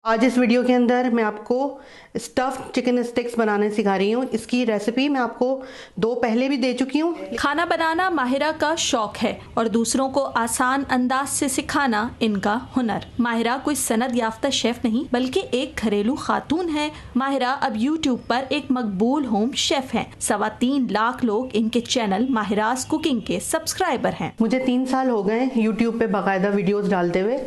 आज इस वीडियो के अंदर मैं आपको स्टफ्ड चिकन स्टिक्स बनाने सिखा रही हूँ। इसकी रेसिपी मैं आपको 2 पहले भी दे चुकी हूँ। खाना बनाना माहिरा का शौक है और दूसरों को आसान अंदाज से सिखाना इनका हुनर। माहिरा कोई सनद याफ्ता शेफ नहीं बल्कि एक घरेलू खातून है। माहिरा अब YouTube पर एक मकबूल होम शेफ हैं। 3.25 लाख लोग इनके चैनल माहिरास कुकिंग के सब्सक्राइबर हैं। मुझे 3 साल हो गए YouTube पे बाकायदा वीडियोस डालते हुए।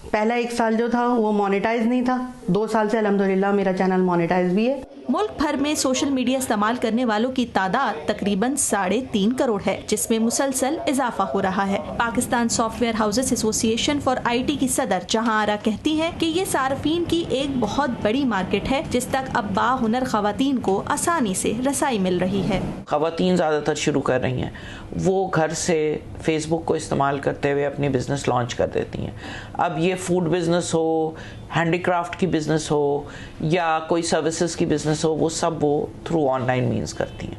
पहला 1 साल जो था वो मोनेटाइज नहीं था। 2 साल से अल्हम्दुलिल्लाह मेरा चैनल मोनेटाइज भी है। मुल्क भर में सोशल मीडिया इस्तेमाल करने वालों की तादाद तकरीबन 3.5 करोड़ है, जिसमें मुसलसल इजाफा हो रहा है। Pakistan software houses association for IT की सदर जहां आरा कहती हैं कि ये सार्फिन की एक बहुत बड़ी मार्केट है जिस तक अब बाहुनर खवातीन को आसानी से रसाई मिल रही है। खवातीन ज़्यादातर शुरू कर रही हैं, वो घर से फेसबुक को इस्तेमाल करते हुए अपनी बिजनेस लॉन्च कर देती हैं। अब ये फूड बिजनेस हो, हैंडीक्राफ्ट की बिजनेस हो या कोई सर्विसेज की बिजनेस हो, वो सब वो थ्रू ऑनलाइन मीन्स करती हैं,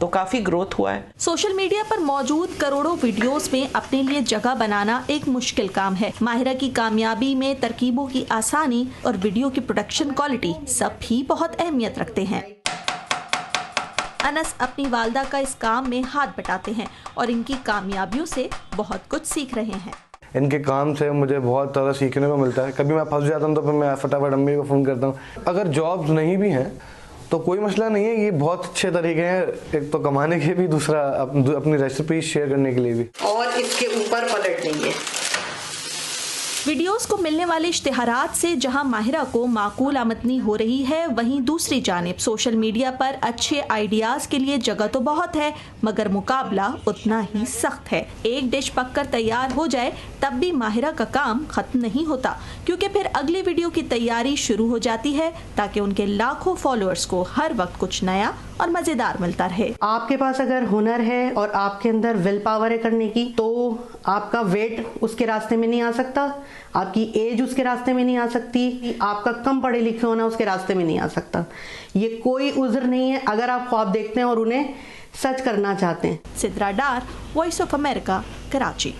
तो काफ़ी ग्रोथ हुआ है। सोशल मीडिया पर मौजूद करोड़ों वीडियोस में अपने लिए जगह बनाना एक मुश्किल काम है। माहिरा की कामयाबी में तरकीबों की आसानी और वीडियो की प्रोडक्शन क्वालिटी सब भी बहुत अहमियत रखते हैं। अनस अपनी वालदा का इस काम में हाथ बटाते हैं और इनकी कामयाबियों से बहुत कुछ सीख रहे हैं। इनके काम से मुझे बहुत ज़्यादा सीखने को मिलता है। कभी मैं फंस जाता हूँ तो फिर मैं फटाफट अम्मी को फ़ोन करता हूँ। अगर जॉब्स नहीं भी हैं तो कोई मसला नहीं है, ये बहुत अच्छे तरीके हैं, एक तो कमाने के भी, दूसरा अपनी रेसिपी शेयर करने के लिए भी। और इसके ऊपर पलट देंगे। वीडियोस को मिलने वाले इश्तिहारात से जहां माहिरा को माकूल आमदनी हो रही है, वहीं दूसरी जानिब सोशल मीडिया पर अच्छे आइडियाज के लिए जगह तो बहुत है, मगर मुकाबला उतना ही सख्त है। एक डिश पककर तैयार हो जाए तब भी माहिरा का काम खत्म नहीं होता, क्योंकि फिर अगली वीडियो की तैयारी शुरू हो जाती है ताकि उनके लाखों फॉलोअर्स को हर वक्त कुछ नया और मजेदार मिलता रहे। आपके पास अगर हुनर है और आपके अंदर विल पावर है करने की, तो आपका वेट उसके रास्ते में नहीं आ सकता, आपकी एज उसके रास्ते में नहीं आ सकती, आपका कम पढ़े लिखे होना उसके रास्ते में नहीं आ सकता। ये कोई उज़्र नहीं है अगर आप ख्वाब देखते हैं और उन्हें सच करना चाहते हैं। सिद्रा डार, वॉइस ऑफ अमेरिका, कराची।